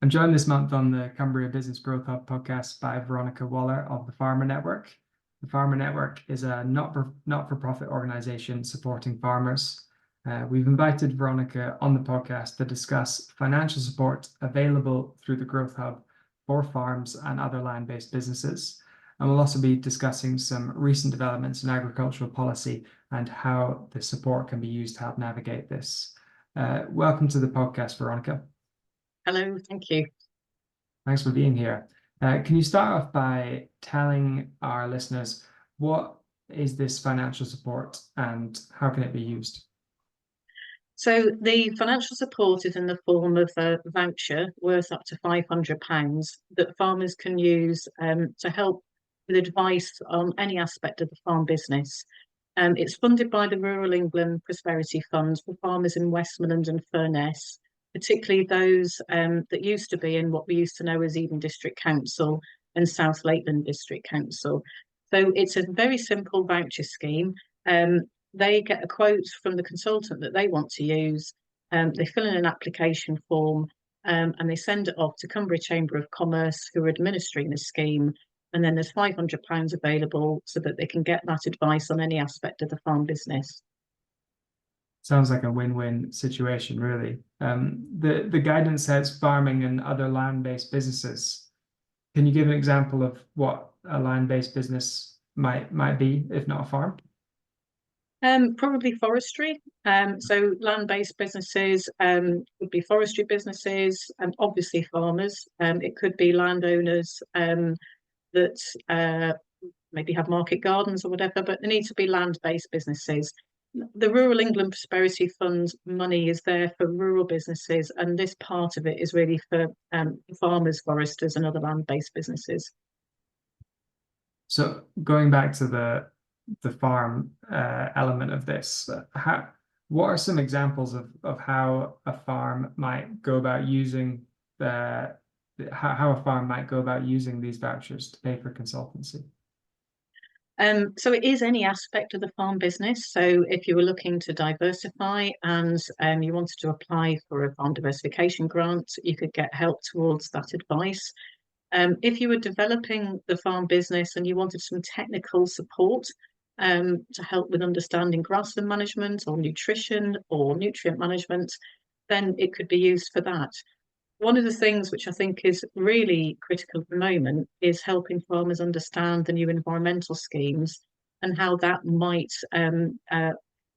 I'm joined this month on the Cumbria Business Growth Hub podcast by Veronica Waller of the Farmer Network. The Farmer Network is a not-for-profit organization supporting farmers. We've invited Veronica on the podcast to discuss financial support available through the Growth Hub for farms and other land-based businesses. And we'll also be discussing some recent developments in agricultural policy and how the support can be used to help navigate this. Welcome to the podcast, Veronica. Hello, thank you. Thanks for being here. Can you start off by telling our listeners what is this financial support and how can it be used? So the financial support is in the form of a voucher worth up to £500 that farmers can use to help with advice on any aspect of the farm business. It's funded by the Rural England Prosperity Fund for farmers in Westmorland and Furness, particularly those that used to be in what we used to know as Eden District Council and South Lakeland District Council. So it's a very simple voucher scheme. They get a quote from the consultant that they want to use. They fill in an application form and they send it off to Cumbria Chamber of Commerce, who are administering the scheme. And then there's £500 available so that they can get that advice on any aspect of the farm business. Sounds like a win-win situation, really. The guidance says farming and other land-based businesses. Can you give an example of what a land-based business might be, if not a farm? Probably forestry. So land-based businesses would be forestry businesses and obviously farmers. It could be landowners that maybe have market gardens or whatever, but they need to be land-based businesses. The Rural England Prosperity Fund money is there for rural businesses, and this part of it is really for farmers, foresters, and other land-based businesses. So going back to the farm element of this, what are some examples of how a farm might go about using how a farm might go about using these vouchers to pay for consultancy? So it is any aspect of the farm business. So if you were looking to diversify and you wanted to apply for a farm diversification grant, you could get help towards that advice. If you were developing the farm business and you wanted some technical support to help with understanding grassland management or nutrition or nutrient management, then it could be used for that. One of the things which I think is really critical at the moment is helping farmers understand the new environmental schemes and how that might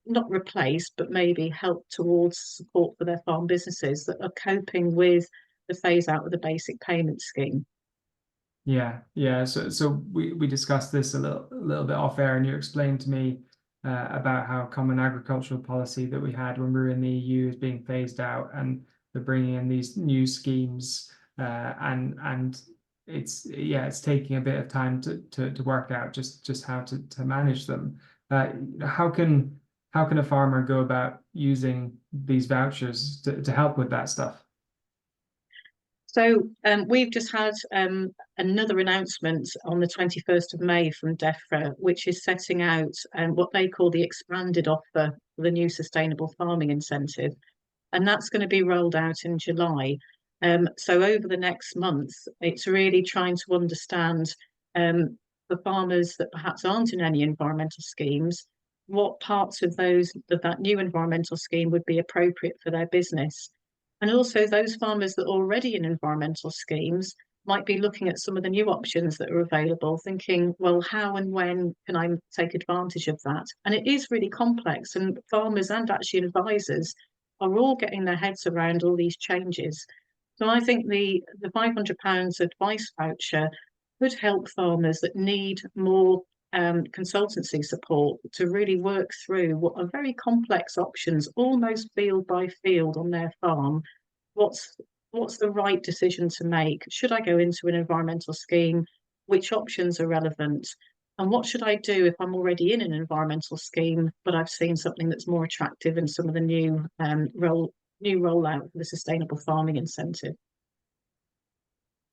not replace, but maybe help towards support for their farm businesses that are coping with the phase out of the basic payment scheme. Yeah. So we discussed this a little bit off air, and you explained to me about how common agricultural policy that we had when we were in the EU is being phased out, and they're bringing in these new schemes, and it's taking a bit of time to work out just how to manage them. How can a farmer go about using these vouchers to help with that stuff? So we've just had another announcement on the 21st of May from DEFRA, which is setting out what they call the expanded offer for the new sustainable farming incentive. And that's going to be rolled out in July. So over the next month, it's really trying to understand for farmers that perhaps aren't in any environmental schemes, what parts of that new environmental scheme would be appropriate for their business. And also those farmers that are already in environmental schemes might be looking at some of the new options that are available, thinking, well, how and when can I take advantage of that? And it is really complex, and farmers and actually advisors are all getting their heads around all these changes. So I think the £500 advice voucher could help farmers that need more consultancy support to really work through what are very complex options, almost field by field on their farm. What's the right decision to make? Should I go into an environmental scheme? Which options are relevant? And what should I do if I'm already in an environmental scheme, but I've seen something that's more attractive in some of the new rollout for the sustainable farming incentive?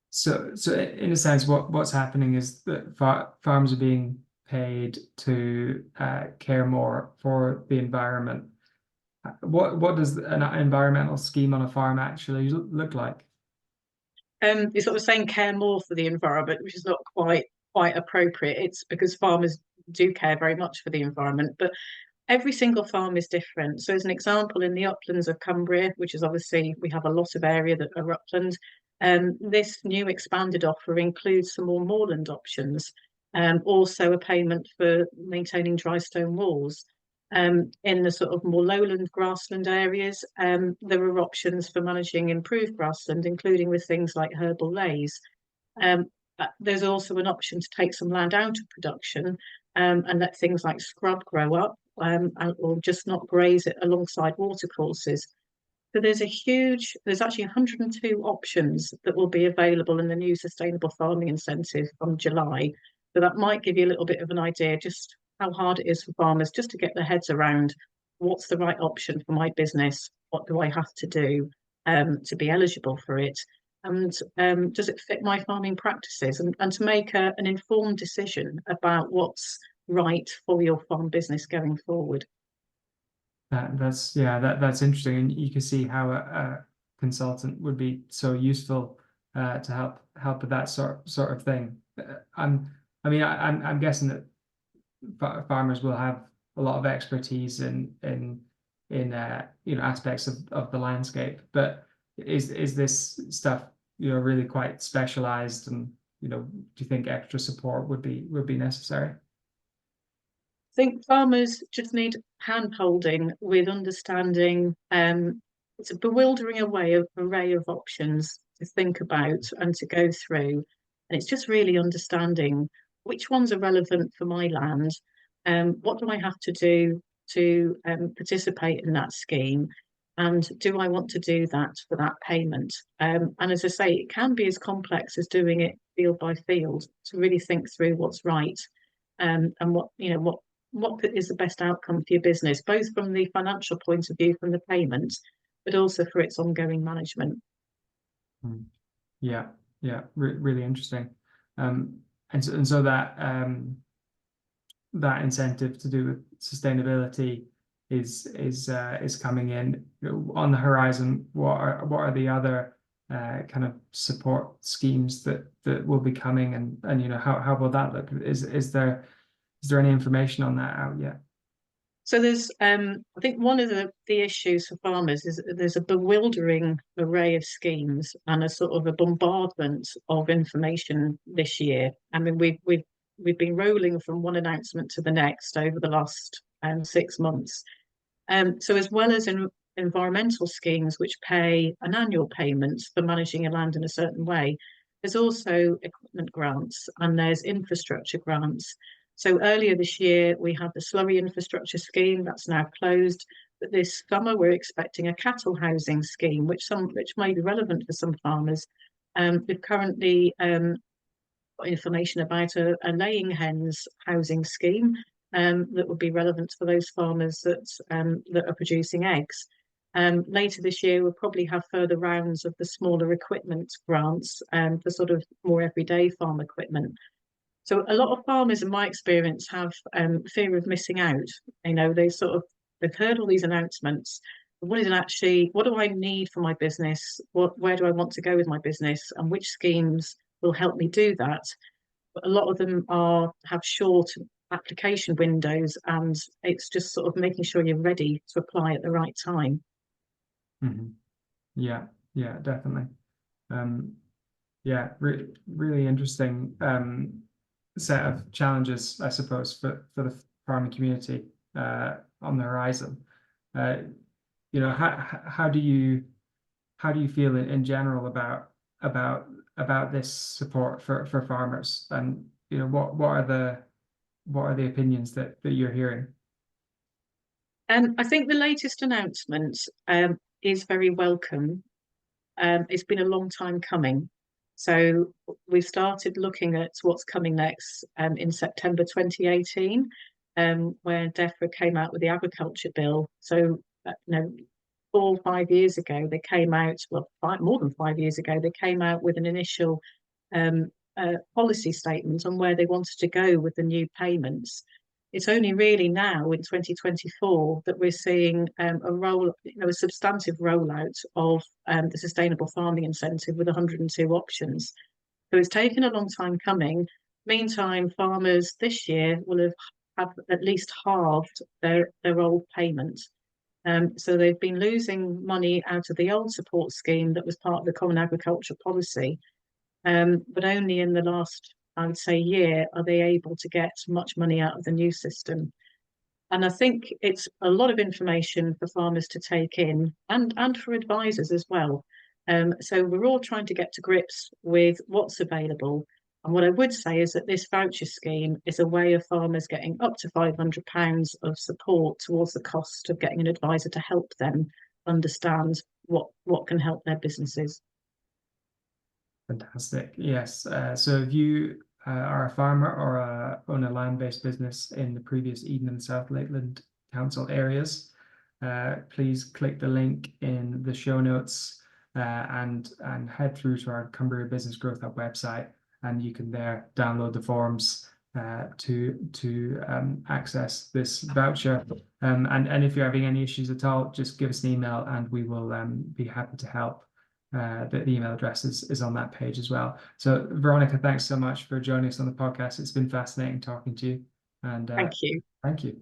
So in a sense, what's happening is that farms are being paid to care more for the environment. What does an environmental scheme on a farm actually look like? you're sort of saying care more for the environment, which is not quite appropriate. It's because farmers do care very much for the environment, but every single farm is different. So as an example, in the uplands of Cumbria, which is obviously, we have a lot of area that are upland, this new expanded offer includes some more moorland options, also a payment for maintaining dry stone walls. In the sort of more lowland grassland areas, there are options for managing improved grassland, including with things like herbal lays. There's also an option to take some land out of production, and let things like scrub grow up, or just not graze it alongside watercourses. So there's actually 102 options that will be available in the new Sustainable Farming Incentive from July. So that might give you a little bit of an idea just how hard it is for farmers just to get their heads around what's the right option for my business, what do I have to do to be eligible for it, and does it fit my farming practices, and to make an informed decision about what's right for your farm business going forward. That's interesting, and you can see how a consultant would be so useful to help with that sort of thing. I'm guessing that farmers will have a lot of expertise in aspects of the landscape, but is this stuff really quite specialized, and do you think extra support would be necessary? I think farmers just need hand holding with understanding. It's a bewildering array of options to think about and to go through. And it's just really understanding which ones are relevant for my land. What do I have to do to participate in that scheme? And do I want to do that for that payment? And as I say, it can be as complex as doing it field by field to really think through what's right, and what is the best outcome for your business, both from the financial point of view, from the payment, but also for its ongoing management. Really interesting. And so that that incentive to do with sustainability is coming in on the horizon. What are the other kind of support schemes that will be coming, and how will that look? Is there any information on that out yet? So there's, I think one of the issues for farmers is there's a bewildering array of schemes and a sort of a bombardment of information this year. I mean, we've been rolling from one announcement to the next over the last 6 months. So as well as environmental schemes which pay an annual payment for managing your land in a certain way, there's also equipment grants and there's infrastructure grants. So earlier this year, we had the slurry infrastructure scheme that's now closed. But this summer, we're expecting a cattle housing scheme, which may be relevant for some farmers. We've currently got information about a laying hens housing scheme that would be relevant for those farmers that are producing eggs. Later this year, we'll probably have further rounds of the smaller equipment grants for sort of more everyday farm equipment. So a lot of farmers, in my experience, have fear of missing out. They've heard all these announcements. What do I need for my business? Where do I want to go with my business? And which schemes will help me do that? But a lot of them have short application windows, and it's just sort of making sure you're ready to apply at the right time. Mm-hmm. Yeah, definitely. Really interesting set of challenges, I suppose, for the farming community on the horizon. How do you feel in general about this support for farmers, and what are the opinions that you're hearing? I think the latest announcement is very welcome. It's been a long time coming. So we've started looking at what's coming next in September 2018, where DEFRA came out with the agriculture bill. So, 4 or 5 years ago, they came out, more than 5 years ago, they came out with an initial policy statement on where they wanted to go with the new payments. It's only really now in 2024 that we're seeing a substantive rollout of the sustainable farming incentive with 102 options. So it's taken a long time coming. Meantime, farmers this year will have at least halved their old payment. So they've been losing money out of the old support scheme that was part of the Common Agricultural Policy. But only in the last, I would say, year are they able to get much money out of the new system. And I think it's a lot of information for farmers to take in and for advisors as well. So we're all trying to get to grips with what's available. And what I would say is that this voucher scheme is a way of farmers getting up to £500 of support towards the cost of getting an advisor to help them understand what can help their businesses. Fantastic. Yes. So if you are a farmer or own a land-based business in the previous Eden and South Lakeland Council areas, please click the link in the show notes and head through to our Cumbria Business Growth Hub website, and you can there download the forms to access this voucher. And if you're having any issues at all, just give us an email and we will be happy to help. The email address is on that page as well. So Veronica, thanks so much for joining us on the podcast. It's been fascinating talking to you. And Thank you. Thank you.